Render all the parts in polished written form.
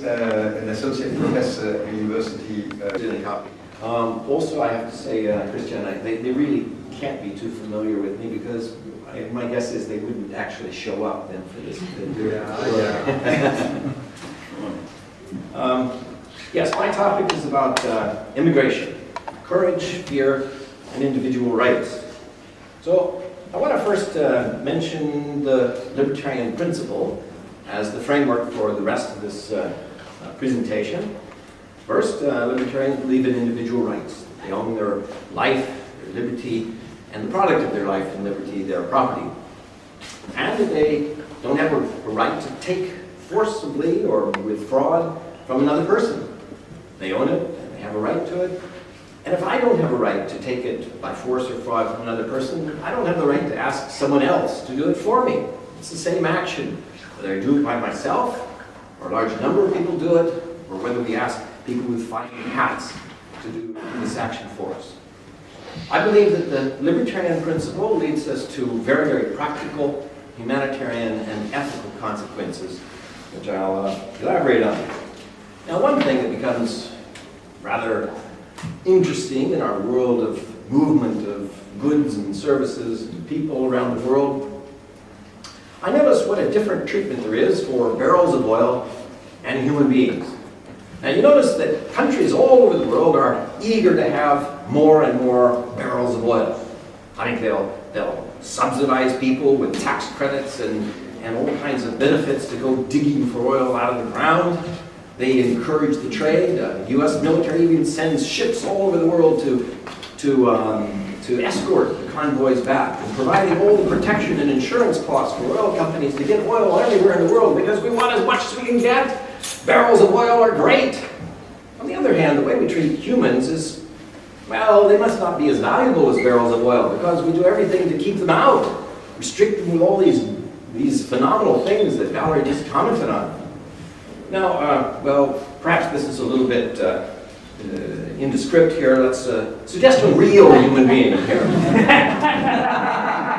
an associate professor at university. Also, I have to say, Christian, they really can't be too familiar with me because my guess is they wouldn't actually show up then for this. Yes, my topic is about immigration, courage, fear, and individual rights. So I want to first mention the libertarian principle as the framework for the rest of this presentation. First, libertarians believe in individual rights. They own their life, their liberty, and the product of their life and liberty, their property. And they don't have a right to take forcibly or with fraud from another person. They own it, and they have a right to it. And if I don't have a right to take it by force or fraud from another person, I don't have the right to ask someone else to do it for me. It's the same action, whether I do it by myself, or a large number of people do it, or whether we ask people with fine hats to do this action for us. I believe that the libertarian principle leads us to very, very practical, humanitarian, and ethical consequences, which I'll elaborate on. Now, one thing that becomes rather interesting in our world of movement of goods and services and people around the world, I notice what a different treatment there is for barrels of oil and human beings. Now you notice that countries all over the world are eager to have more and more barrels of oil. I think they'll subsidize people with tax credits and all kinds of benefits to go digging for oil out of the ground. They encourage the trade. The U.S. military even sends ships all over the world to escort the convoys back, and providing all the protection and insurance costs for oil companies to get oil everywhere in the world because we want as much as we can get. Barrels of oil are great. On the other hand, the way we treat humans is, well, they must not be as valuable as barrels of oil because we do everything to keep them out, restrict them with all these phenomenal things that Valerie just commented on. Now, well, perhaps this is a little bit indescript here. Let's suggest a real human being here.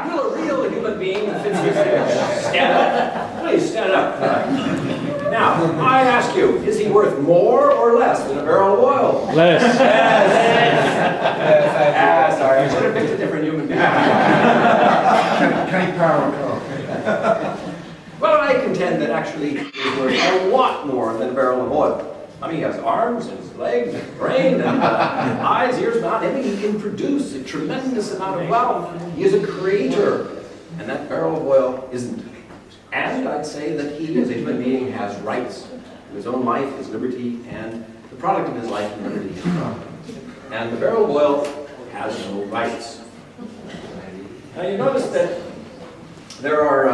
Will a real human being that fits this here stand up? Please stand up. Now, I ask you, is he worth more or less than a barrel of oil? Less. Yes. Sorry, I should have picked a different human being. Kenny Power. Well, I contend that actually he's worth a lot more than a barrel of oil. I mean, he has arms and his legs and brain and eyes, ears, mouth. I mean, he can produce a tremendous amount of wealth. He is a creator, and that barrel of oil isn't. And I'd say that he, as a human being, has rights to his own life, his liberty, and the product of his life and liberty, his property. And the barrel of oil has no rights. Now, you notice that there are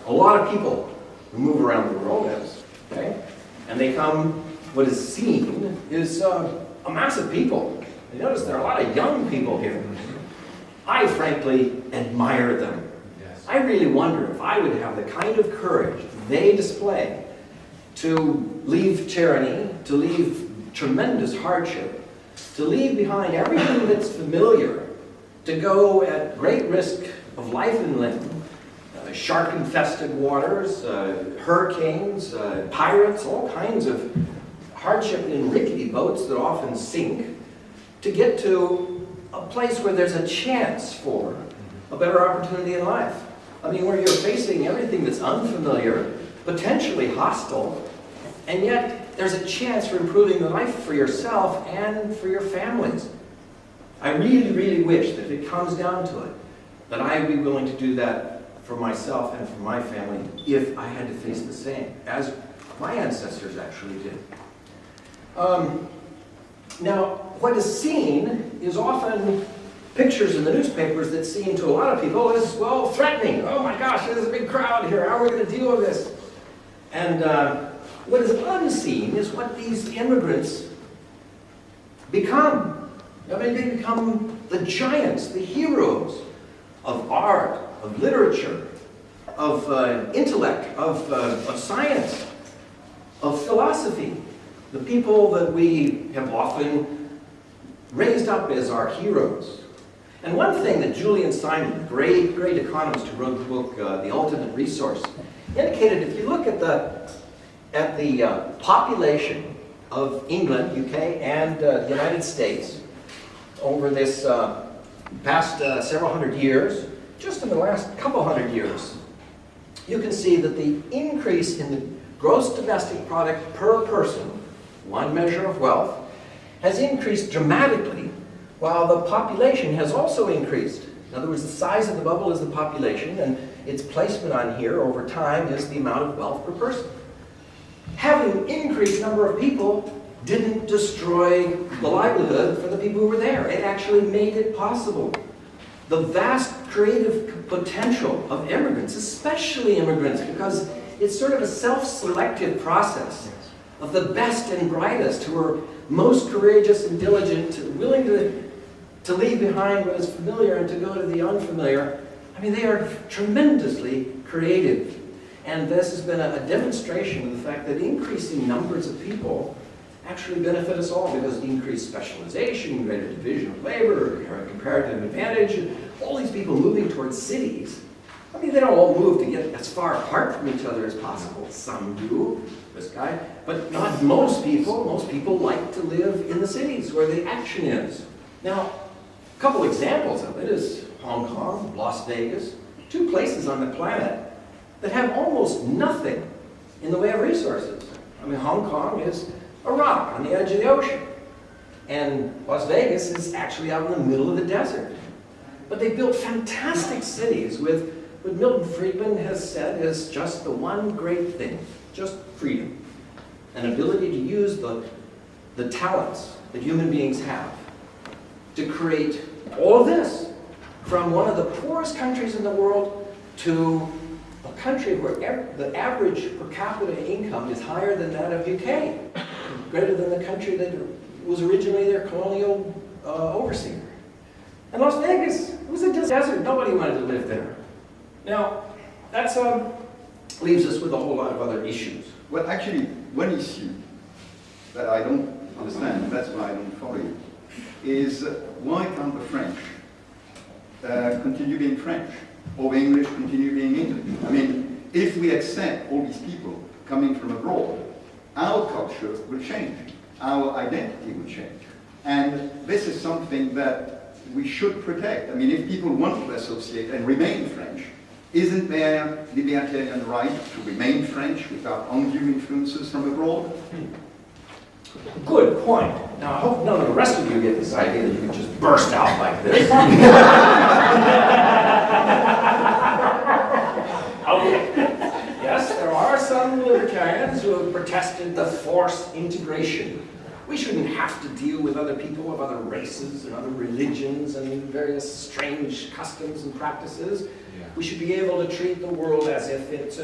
a lot of people who move around the world, okay? And they come, what is seen is a mass of people. You notice there are a lot of young people here. I frankly admire them. I really wonder if I would have the kind of courage they display to leave tyranny, to leave tremendous hardship, to leave behind everything that's familiar, to go at great risk of life and limb, shark-infested waters, hurricanes, pirates, all kinds of hardship in rickety boats that often sink, to get to a place where there's a chance for a better opportunity in life. I mean, where you're facing everything that's unfamiliar, potentially hostile, and yet there's a chance for improving the life for yourself and for your families. I really, really wish that if it comes down to it, that I would be willing to do that for myself and for my family if I had to face the same, as my ancestors actually did. Now, what is seen is often pictures in the newspapers that seem to a lot of people as, well, threatening. Oh my gosh, there's a big crowd here. How are we going to deal with this? And what is unseen is what these immigrants become. I mean, they become the giants, the heroes of art, of literature, of intellect, of science, of philosophy. The people that we have often raised up as our heroes. And one thing that Julian Simon, the great economist who wrote the book, The Ultimate Resource, indicated if you look at at the population of England, UK, and the United States over this past several hundred years, just in the last couple hundred years, you can see that the increase in the gross domestic product per person, one measure of wealth, has increased dramatically, while the population has also increased. In other words, the size of the bubble is the population, and its placement on here over time is the amount of wealth per person. Having increased number of people didn't destroy the livelihood for the people who were there. It actually made it possible. The vast creative potential of immigrants, especially immigrants, because it's sort of a self-selected process of the best and brightest who are most courageous and diligent, willing to leave behind what is familiar and to go to the unfamiliar. I mean, they are tremendously creative. And this has been a demonstration of the fact that increasing numbers of people actually benefit us all, because increased specialization, greater division of labor, comparative advantage, all these people moving towards cities. I mean, they don't all move to get as far apart from each other as possible. Some do, this guy, but not most people. Most people like to live in the cities where the action is. Now, a couple examples of it is Hong Kong, Las Vegas, two places on the planet that have almost nothing in the way of resources. I mean, Hong Kong is a rock on the edge of the ocean, and Las Vegas is actually out in the middle of the desert. But they built fantastic cities with what Milton Friedman has said is just the one great thing, just freedom. An ability to use the talents that human beings have to create all of this, from one of the poorest countries in the world to a country where the average per capita income is higher than that of UK, greater than the country that was originally their colonial overseer. And Las Vegas, it was a desert. Nobody wanted to live there. Now, that leaves us with a whole lot of other issues. Well, actually, one issue that I don't understand, and that's why I don't follow you, is why can't the French continue being French, or the English continue being English? I mean, if we accept all these people coming from abroad, our culture will change, our identity will change. And this is something that we should protect. I mean, if people want to associate and remain French, isn't there libertarian right to remain French without undue influences from abroad? Good point. Now, I hope none of the rest of you get this idea that you can just burst out like this. Okay. Yes, there are some libertarians who have protested the forced integration. We shouldn't have to deal with other people of other races and other religions and various strange customs and practices. Yeah. We should be able to treat the world as if it,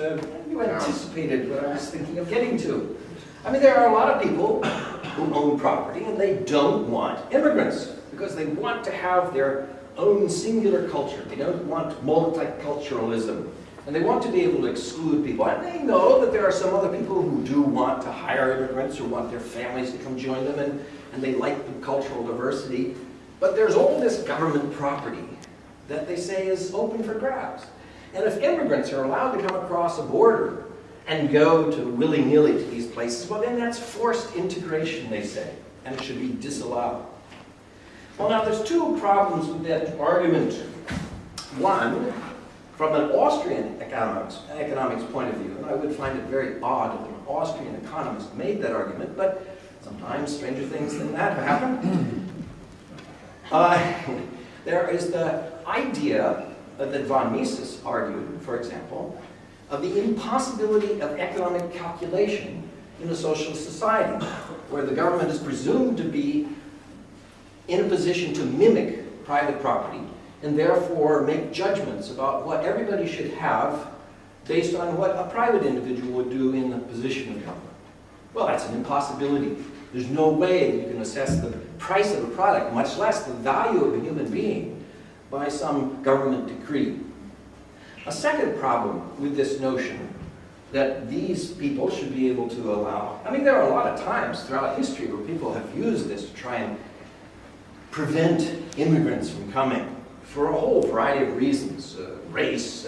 you anticipated what I was thinking of getting to. I mean, there are a lot of people who own property and they don't want immigrants because they want to have their own singular culture. They don't want multiculturalism. And they want to be able to exclude people. And they know that there are some other people who do want to hire immigrants or want their families to come join them, and they like the cultural diversity. But there's all this government property that they say is open for grabs. And if immigrants are allowed to come across a border and go to willy-nilly to these places, well, then that's forced integration, they say, and it should be disallowed. Well, now, there's two problems with that argument. One, from an Austrian economics point of view, and I would find it very odd if an Austrian economist made that argument, but sometimes stranger things than that happen. There is the idea that von Mises argued, for example, of the impossibility of economic calculation in a socialist society, where the government is presumed to be in a position to mimic private property, and therefore make judgments about what everybody should have based on what a private individual would do in the position of government. Well, that's an impossibility. There's no way that you can assess the price of a product, much less the value of a human being, by some government decree. A second problem with this notion that these people should be able to allow, I mean, there are a lot of times throughout history where people have used this to try and prevent immigrants from coming, for a whole variety of reasons, race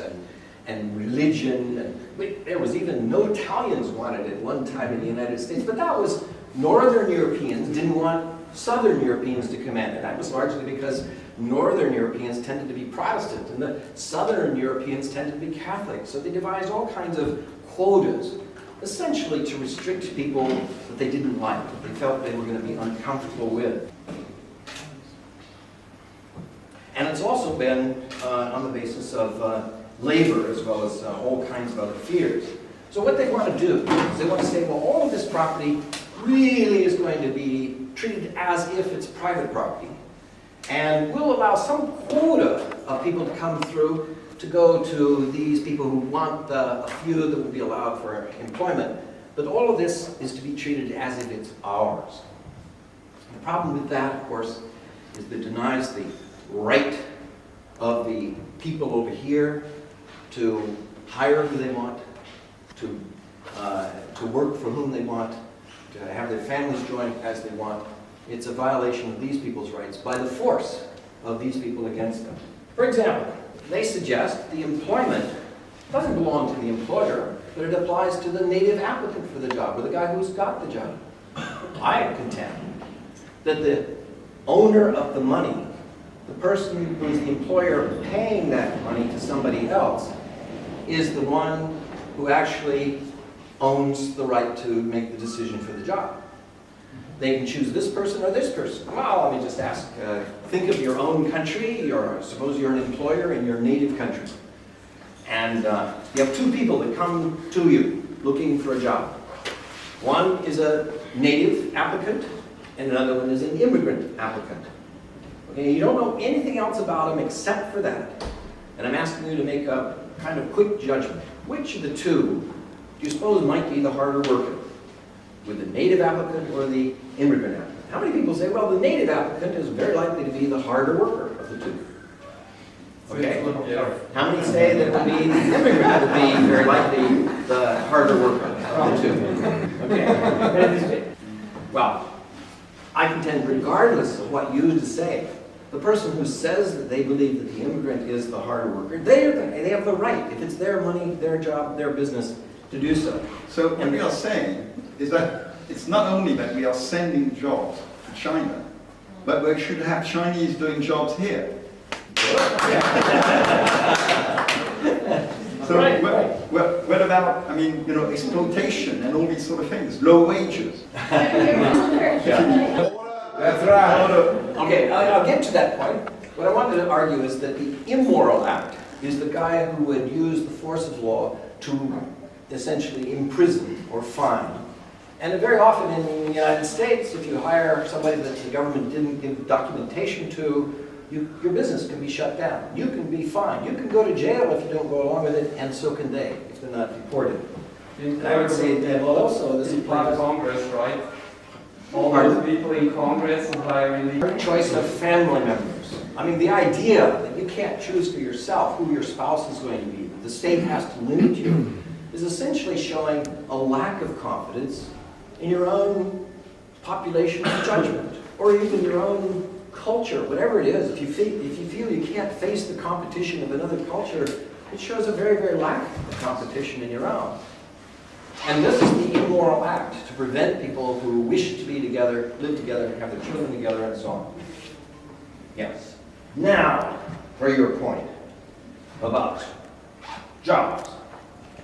and religion. And there was even no Italians wanted at one time in the United States, but that was Northern Europeans didn't want Southern Europeans to command, and that was largely because Northern Europeans tended to be Protestant, and the Southern Europeans tended to be Catholic. So they devised all kinds of quotas, essentially to restrict people that they didn't like, that they felt they were going to be uncomfortable with. And it's also been on the basis of labor as well as all kinds of other fears. So what they want to do is they want to say, well, all of this property really is going to be treated as if it's private property. And we'll allow some quota of people to come through to go to these people who want a few that will be allowed for employment. But all of this is to be treated as if it's ours. The problem with that, of course, is that it denies the right of the people over here to hire who they want, to work for whom they want, to have their families join as they want. It's a violation of these people's rights by the force of these people against them. For example, they suggest the employment doesn't belong to the employer, but it applies to the native applicant for the job, or the guy who's got the job. I contend that the owner of the money, the person who's the employer paying that money to somebody else, is the one who actually owns the right to make the decision for the job. They can choose this person or this person. Well, let me just ask, think of your own country, suppose you're an employer in your native country. And you have two people that come to you looking for a job. One is a native applicant, and another one is an immigrant applicant. Okay, you don't know anything else about them except for that. And I'm asking you to make a kind of quick judgment. Which of the two do you suppose might be the harder worker? With the native applicant or the immigrant applicant? How many people say, well, the native applicant is very likely to be the harder worker of the two? Okay? How many say that it would be the immigrant that would be very likely the harder worker of the two? Okay? Well, I contend regardless of what you say, the person who says that they believe that the immigrant is the harder worker, they have the right, if it's their money, their job, their business, to do so. So what we are saying is that it's not only that we are sending jobs to China, but we should have Chinese doing jobs here. So what about, I mean, exploitation and all these sort of things, low wages? That's right. Okay, I'll get to that point. What I wanted to argue is that the immoral act is the guy who would use the force of law to essentially imprison or fine. And very often in the United States, if you hire somebody that the government didn't give documentation to, your business can be shut down. You can be fined. You can go to jail if you don't go along with it, and so can they if they're not deported. And I would say that also this applies. Congress, right? All those people in Congress who hire illegal. Choice of family members. I mean, the idea that you can't choose for yourself who your spouse is going to be, that the state has to limit you, is essentially showing a lack of confidence in your own population's judgment, or even your own culture, whatever it is. If you feel you can't face the competition of another culture, it shows a very, very lack of competition in your own. And this is the immoral act to prevent people who wish to be together, live together, have their children together, and so on. Yes. Now, for your point about jobs.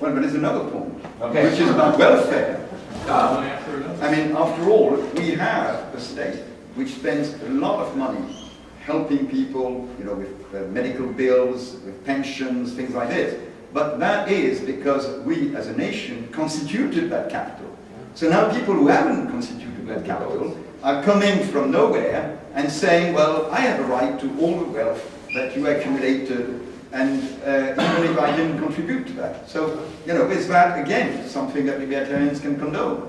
Well, but there's another point, Okay. which is about welfare. I mean, after all, we have a state which spends a lot of money helping people, with medical bills, with pensions, things like this. But that is because we, as a nation, constituted that capital. So now people who haven't constituted that capital are coming from nowhere and saying, well, I have a right to all the wealth that you accumulated, and even if I didn't contribute to that. So, is that, again, something that libertarians can condone?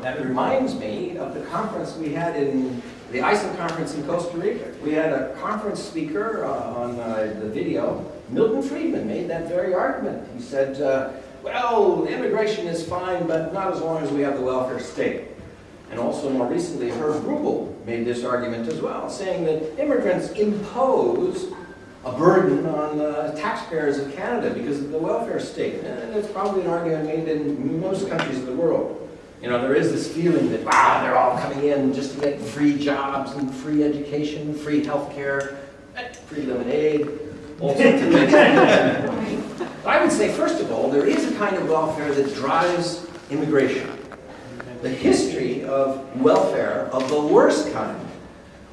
That reminds me of the conference we had in the ISIL conference in Costa Rica. We had a conference speaker on the video. Milton Friedman made that very argument. He said, well, immigration is fine, but not as long as we have the welfare state. And also more recently, Herb Rubel made this argument as well, saying that immigrants impose a burden on the taxpayers of Canada because of the welfare state. And it's probably an argument made in most countries of the world. You know, there is this feeling that, wow, they're all coming in just to get free jobs and free education, free health care, free lemonade, all sorts of things. I would say, first of all, there is a kind of welfare that drives immigration. The history of welfare of the worst kind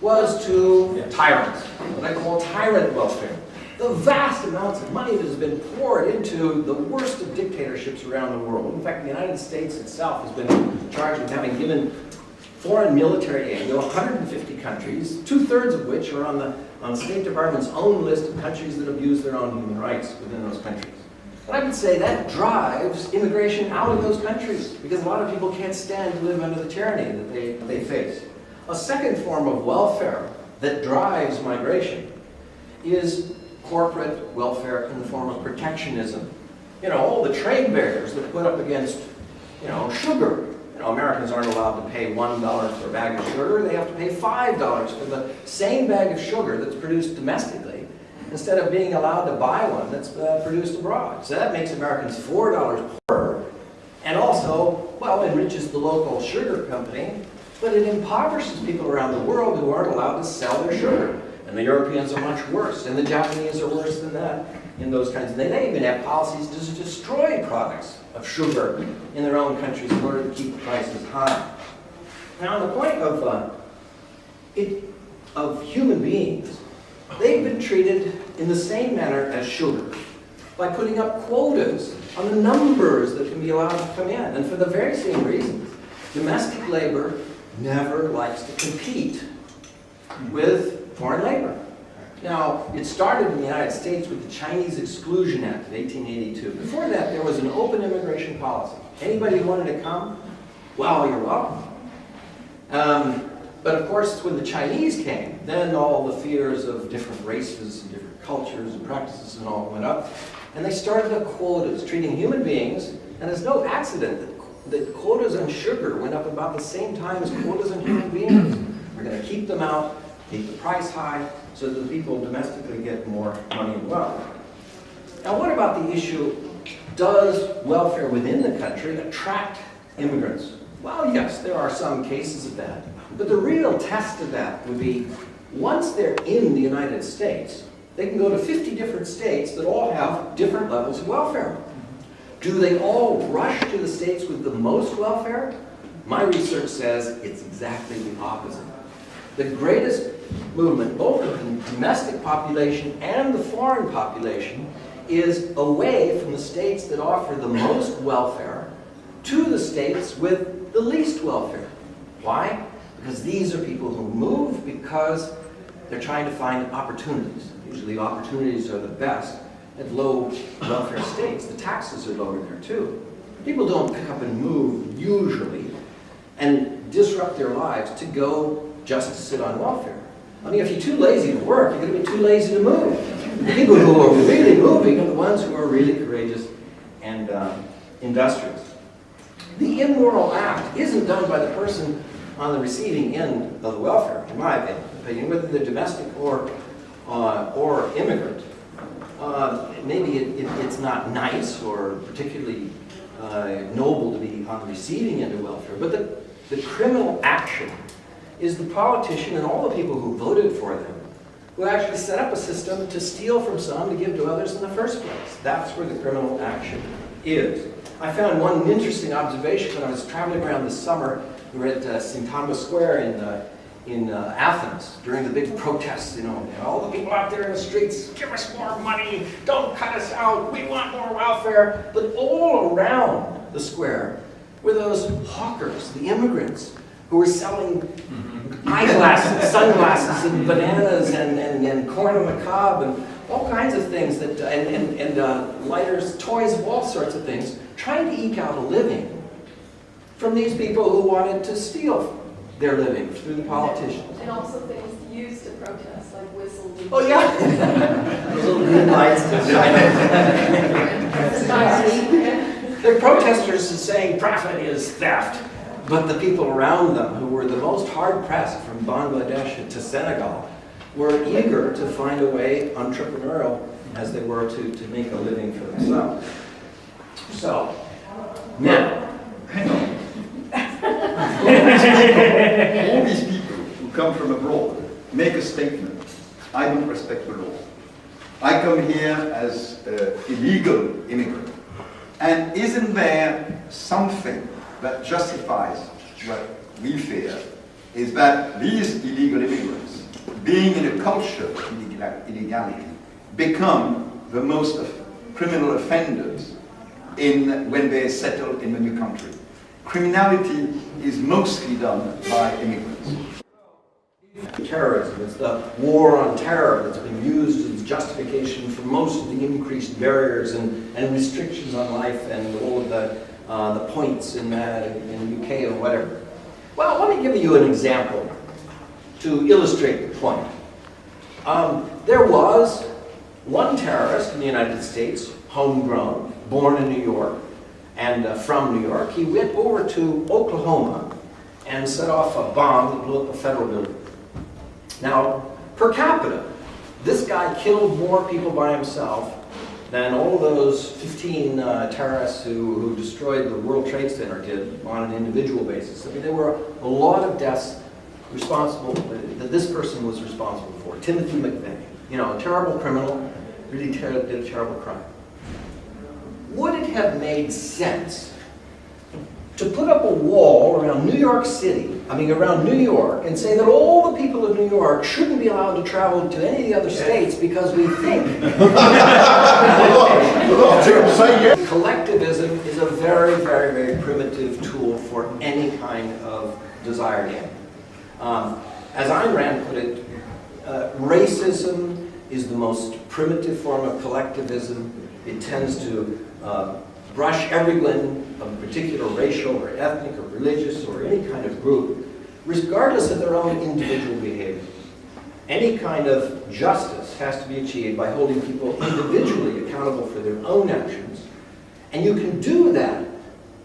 was to tyrants, what I call tyrant welfare. The vast amounts of money that has been poured into the worst of dictatorships around the world. In fact, the United States itself has been charged with having given foreign military aid to 150 countries, 2/3 of which are on the State Department's own list of countries that abuse their own human rights within those countries. And I would say that drives immigration out of those countries because a lot of people can't stand to live under the tyranny that they face. A second form of welfare that drives migration is corporate welfare in the form of protectionism. You know, all the trade barriers that put up against, sugar. You know, Americans aren't allowed to pay $1 for a bag of sugar. They have to pay $5 for the same bag of sugar that's produced domestically instead of being allowed to buy one that's produced abroad. So that makes Americans $4 poorer and also, well, enriches the local sugar company, but it impoverishes people around the world who aren't allowed to sell their sugar. And the Europeans are much worse, and the Japanese are worse than that in those kinds. They even have policies to destroy products of sugar in their own countries in order to keep the prices high. Now, on the point of human beings, they've been treated in the same manner as sugar, by putting up quotas on the numbers that can be allowed to come in. And for the very same reasons, domestic labor never likes to compete with foreign labor. Now, it started in the United States with the Chinese Exclusion Act of 1882. Before that, there was an open immigration policy. Anybody who wanted to come, well, you're welcome. But of course, when the Chinese came, then all the fears of different races and different cultures and practices and all went up. And they started the quotas, treating human beings, and it's no accident that quotas on sugar went up about the same time as quotas on human beings. We're going to keep them out, keep the price high, so that the people domestically get more money and wealth. Now, what about the issue, does welfare within the country attract immigrants? Well, yes, there are some cases of that. But the real test of that would be, once they're in the United States, they can go to 50 different states that all have different levels of welfare. Do they all rush to the states with the most welfare? My research says it's exactly the opposite. The greatest movement, both of the domestic population and the foreign population, is away from the states that offer the most welfare to the states with the least welfare. Why? Because these are people who move because they're trying to find opportunities. Usually opportunities are the best at low welfare states. The taxes are lower there too. People don't pick up and move usually and disrupt their lives to go just to sit on welfare. I mean, if you're too lazy to work, you're going to be too lazy to move. The people who are really moving are the ones who are really courageous and industrious. The immoral act isn't done by the person on the receiving end of the welfare, in my opinion, whether they're domestic or immigrant. Maybe it's not nice or particularly noble to be on the receiving end of welfare, but the criminal action is the politician and all the people who voted for them who actually set up a system to steal from some to give to others in the first place. That's where the criminal action is. I found one interesting observation when I was traveling around this summer. We were at St. Thomas Square in Athens during the big protests, all the people out there in the streets, give us more money, don't cut us out, we want more welfare. But all around the square were those hawkers, the immigrants, who were selling eyeglasses, sunglasses, and bananas, and corn on the cob, and all kinds of things, and lighters, toys of all sorts of things, trying to eke out a living from these people who wanted to steal their living through the politicians. And also things used to protest, like whistles. Oh, yeah. Those little green lights. They're protesters saying profit is theft. But the people around them, who were the most hard-pressed from Bangladesh to Senegal, were eager to find a way, entrepreneurial as they were, to make a living for themselves. So, now, all these people who come from abroad make a statement: I don't respect the law. I come here as an illegal immigrant. And isn't there something that justifies what we fear, is that these illegal immigrants, being in a culture of illegality, become the most criminal offenders when they settle in the new country. Criminality is mostly done by immigrants. Terrorism, it's the war on terror that's been used as justification for most of the increased barriers and restrictions on life and all of the points in the UK or whatever. Well, let me give you an example to illustrate the point. There was one terrorist in the United States, homegrown, born in New York, and from New York. He went over to Oklahoma and set off a bomb that blew up a federal building. Now, per capita, this guy killed more people by himself than all those 15 terrorists who destroyed the World Trade Center did on an individual basis. I mean, there were a lot of deaths responsible that this person was responsible for. Timothy McVeigh, you know, a terrible criminal, really did a terrible crime. Would it have made sense to put up a wall around New York City, around New York, and say that all the people of New York shouldn't be allowed to travel to any of the other states because we think collectivism is a very, very, very primitive tool for any kind of desired end. As Ayn Rand put it, racism is the most primitive form of collectivism. It tends to brush everyone of a particular racial or ethnic or religious or any kind of group, regardless of their own individual behavior. Any kind of justice has to be achieved by holding people individually accountable for their own actions. And you can do that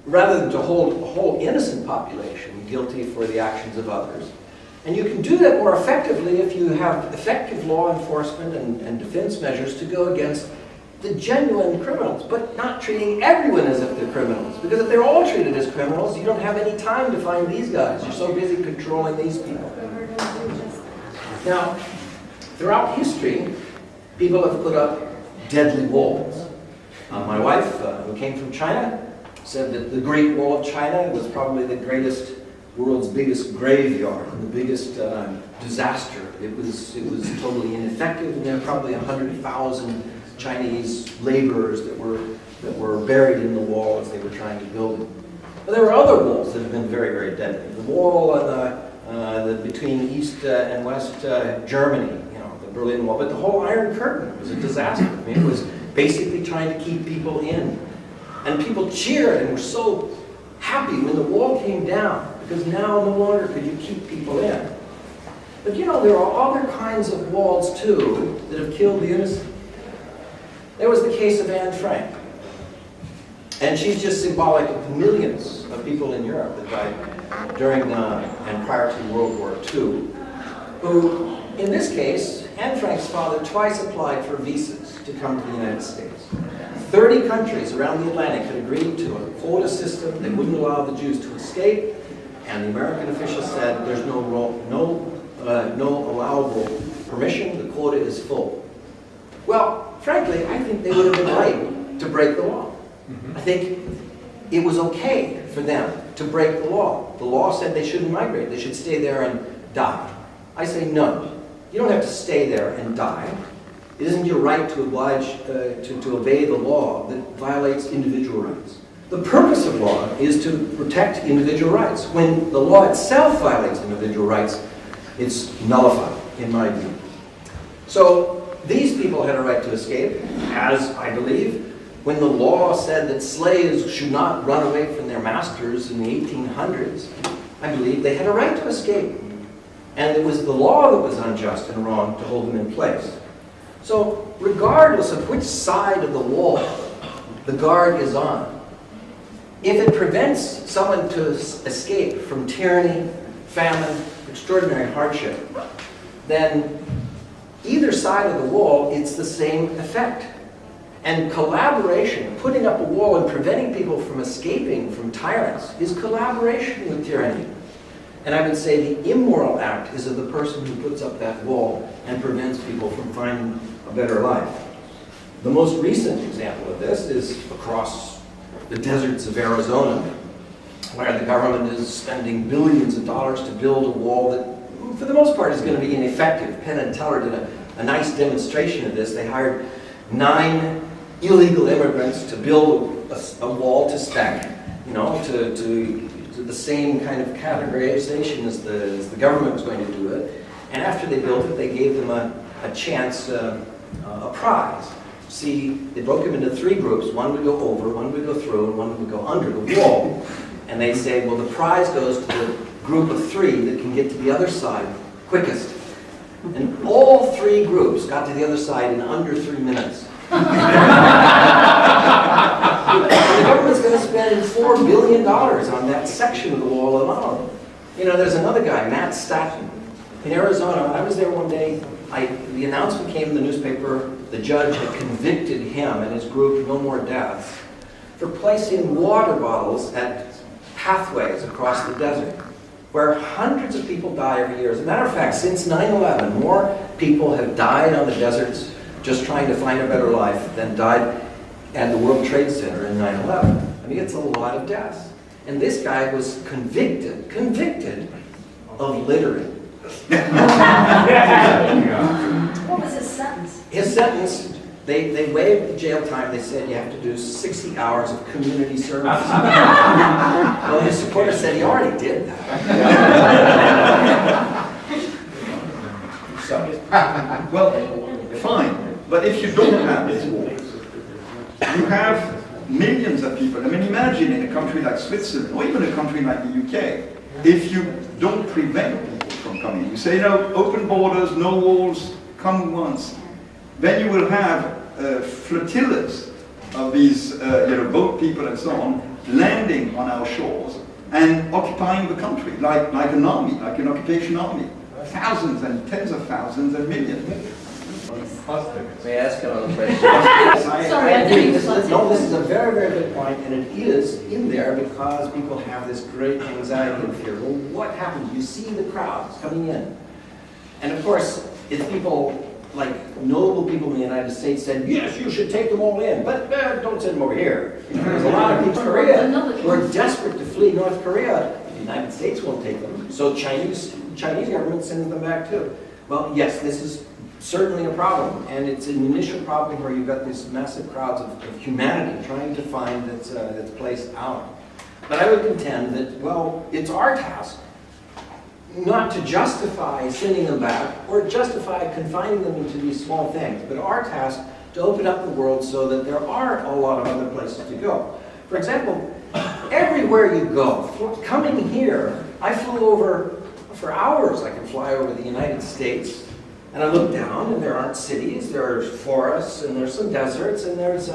rather than to hold a whole innocent population guilty for the actions of others. And you can do that more effectively if you have effective law enforcement and defense measures to go against the genuine criminals, but not treating everyone as if they're criminals. Because if they're all treated as criminals, you don't have any time to find these guys. You're so busy controlling these people. Now, throughout history, people have put up deadly walls. My wife, who came from China, said that the Great Wall of China was probably the world's biggest graveyard and the biggest disaster. It was totally ineffective, and there were probably 100,000 Chinese laborers that were buried in the wall as they were trying to build it. But there were other walls that have been very, very deadly. The wall on between East and West Germany, the Berlin Wall. But the whole Iron Curtain was a disaster. It was basically trying to keep people in. And people cheered and were so happy when the wall came down, because now no longer could you keep people in. But there are other kinds of walls too that have killed the innocent. There was the case of Anne Frank. And she's just symbolic of the millions of people in Europe that died during and prior to World War II, who, in this case, Anne Frank's father twice applied for visas to come to the United States. 30 countries around the Atlantic had agreed to a quota system that wouldn't allow the Jews to escape, and the American officials said there's no allowable permission, the quota is full. Well, frankly, I think they would have been right to break the law. I think it was okay for them to break the law. The law said they shouldn't migrate, they should stay there and die. I say no. You don't have to stay there and die. It isn't your right to to obey the law that violates individual rights. The purpose of law is to protect individual rights. When the law itself violates individual rights, it's nullified, in my view. So these people had a right to escape, as I believe, when the law said that slaves should not run away from their masters in the 1800s, I believe they had a right to escape. And it was the law that was unjust and wrong to hold them in place. So regardless of which side of the wall the guard is on, if it prevents someone to escape from tyranny, famine, extraordinary hardship, then either side of the wall, it's the same effect. And collaboration, putting up a wall and preventing people from escaping from tyrants, is collaboration with tyranny. And I would say the immoral act is of the person who puts up that wall and prevents people from finding a better life. The most recent example of this is across the deserts of Arizona, where the government is spending billions of dollars to build a wall that, for the most part, is going to be ineffective. Penn and Teller did a nice demonstration of this. They hired 9 illegal immigrants to build a wall to spec, you know, to the same kind of categorization as the government was going to do it. And after they built it, they gave them a chance, a prize. See, they broke them into 3 groups. One would go over, one would go through, and one would go under the wall. And they say, well, the prize goes to the group of 3 that can get to the other side quickest. And all 3 groups got to the other side in under 3 minutes. The government's going to spend $4 billion on that section of the wall alone. You know, there's another guy, Matt Staton, in Arizona. I was there one day. The announcement came in the newspaper. The judge had convicted him and his group, no more deaths, for placing water bottles at pathways across the desert, where hundreds of people die every year. As a matter of fact, since 9/11, more people have died on the deserts just trying to find a better life than died at the World Trade Center in 9/11. I mean, it's a lot of deaths. And this guy was convicted of littering. What was his sentence? His sentence, they waived the jail time. They said you have to do 60 hours of community service. Well, his supporters said he already did that. So, Well, fine, but if you don't have these walls, you have millions of people. I mean, imagine in a country like Switzerland, or even a country like the UK, if you don't prevent people from coming. You say, no, open borders, no walls, come once. Then you will have flotillas of these boat people and so on landing on our shores and occupying the country like an army, like an occupation army. Thousands and tens of thousands and millions. may I ask another question? Sorry, I didn't This is a very, very good point, and it is in there because people have this great anxiety and fear. Well, what happens? You see the crowds coming in. And of course, it's people like noble people in the United States said, yes, you should take them all in, but don't send them over here. You know, there's a lot of people in Korea who are desperate to flee North Korea. The United States won't take them, so Chinese government sends them back too. Well, yes, this is certainly a problem, and it's an initial problem where you've got these massive crowds of humanity trying to find its place out. But I would contend that, well, it's our task not to justify sending them back or justify confining them into these small things, but our task to open up the world so that there are a lot of other places to go. For example, everywhere you go, coming here, I flew over for hours. I can fly over the United States, and I look down, and there aren't cities, there are forests, and there's some deserts, and there's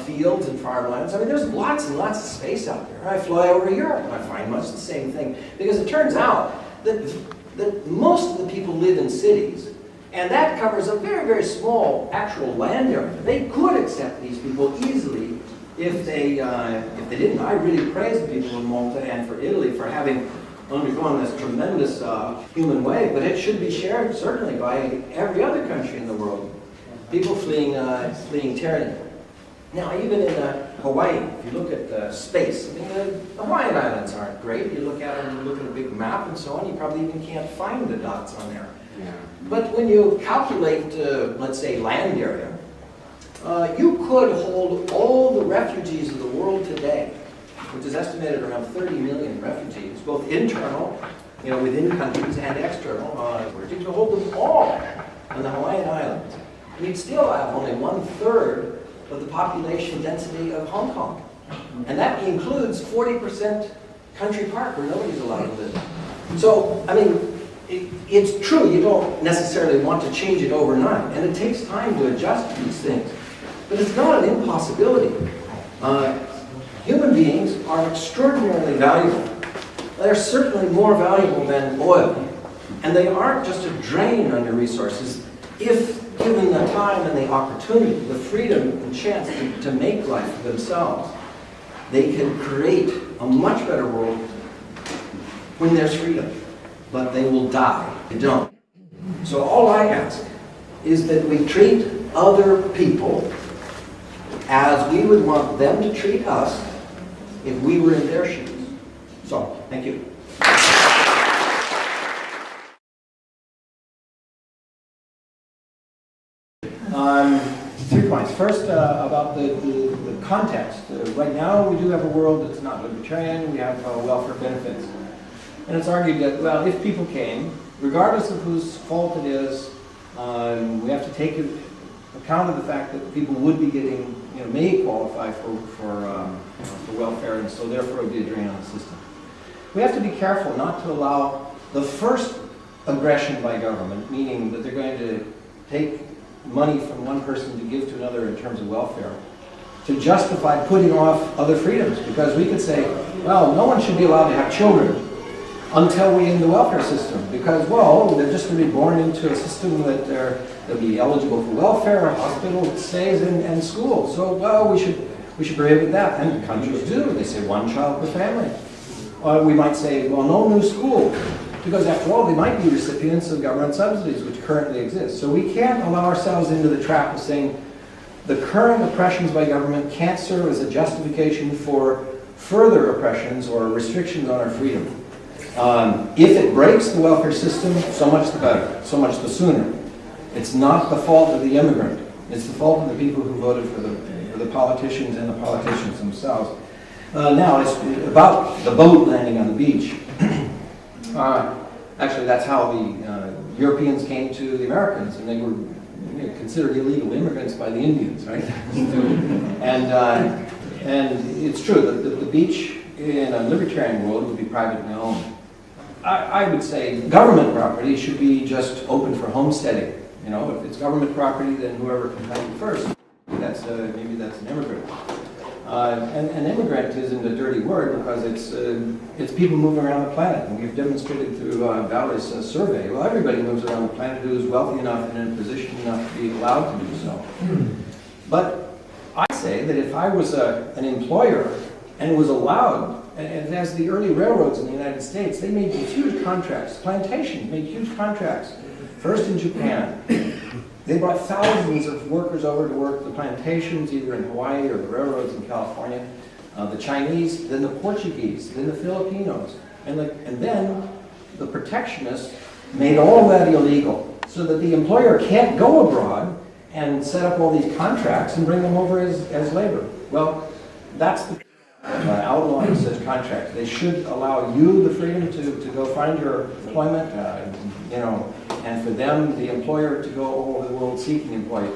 fields and farmlands. I mean, there's lots and lots of space out there. I fly over Europe, and I find much the same thing, because it turns out that most of the people live in cities, and that covers a very, very small actual land area. They could accept these people easily if they didn't. I really praise the people in Malta and for Italy for having undergone this tremendous human wave, but it should be shared certainly by every other country in the world. People fleeing tyranny. Now, even in Hawaii, if you look at space, I mean, the Hawaiian Islands aren't great. You look at them, you look at a big map and so on, you probably even can't find the dots on there. Yeah. But when you calculate, let's say, land area, you could hold all the refugees of the world today, which is estimated around 30 million refugees, both internal, within countries, and external. You could hold them all on the Hawaiian Islands. And you'd still have only 1/3 of the population density of Hong Kong. And that includes 40% Country Park, where nobody's allowed to live. So, I mean, it's true, you don't necessarily want to change it overnight, and it takes time to adjust these things. But it's not an impossibility. Human beings are extraordinarily valuable. They're certainly more valuable than oil. And they aren't just a drain on your resources. if given the time and the opportunity, the freedom and chance to make life for themselves, they can create a much better world when there's freedom. But they will die if they don't. So all I ask is that we treat other people as we would want them to treat us if we were in their shoes. So, thank you. Three points. First, about the context. Right now, we do have a world that's not libertarian. We have welfare benefits. And it's argued that, well, if people came, regardless of whose fault it is, we have to take account of the fact that people would be getting, may qualify for welfare, and so therefore it would be a drain on the system. We have to be careful not to allow the first aggression by government, meaning that they're going to take money from one person to give to another in terms of welfare, to justify putting off other freedoms. Because we could say, well, no one should be allowed to have children until we end the welfare system. Because, well, they're just going to be born into a system that they'll be eligible for welfare, hospital stays, and school. So, well, we should prohibit that. And countries do. They say one child per family. Or we might say, well, no new school. Because after all, they might be recipients of government subsidies, which currently exist. So we can't allow ourselves into the trap of saying the current oppressions by government can't serve as a justification for further oppressions or restrictions on our freedom. If it breaks the welfare system, so much the better, so much the sooner. It's not the fault of the immigrant. It's the fault of the people who voted for the politicians and the politicians themselves. Now, it's about the boat landing on the beach. Actually, that's how the Europeans came to the Americans, and they were considered illegal immigrants by the Indians, right? and it's true that the beach in a libertarian world would be privately owned. I would say government property should be just open for homesteading. If it's government property, then whoever can have it first. Maybe that's an immigrant. An immigrant isn't a dirty word because it's people moving around the planet. And we've demonstrated through Valerie's survey, well, everybody moves around the planet who is wealthy enough and in a position enough to be allowed to do so. But I say that if I was an employer and was allowed, and as the early railroads in the United States, they made these huge contracts, plantations made huge contracts, first in Japan. They brought thousands of workers over to work the plantations, either in Hawaii or the railroads in California. The Chinese, then the Portuguese, then the Filipinos. And then the protectionists made all that illegal, so that the employer can't go abroad and set up all these contracts and bring them over as labor. Well, that's the outlawing such contracts. They should allow you the freedom to go find your employment, and for them, the employer, to go all over the world seeking employment.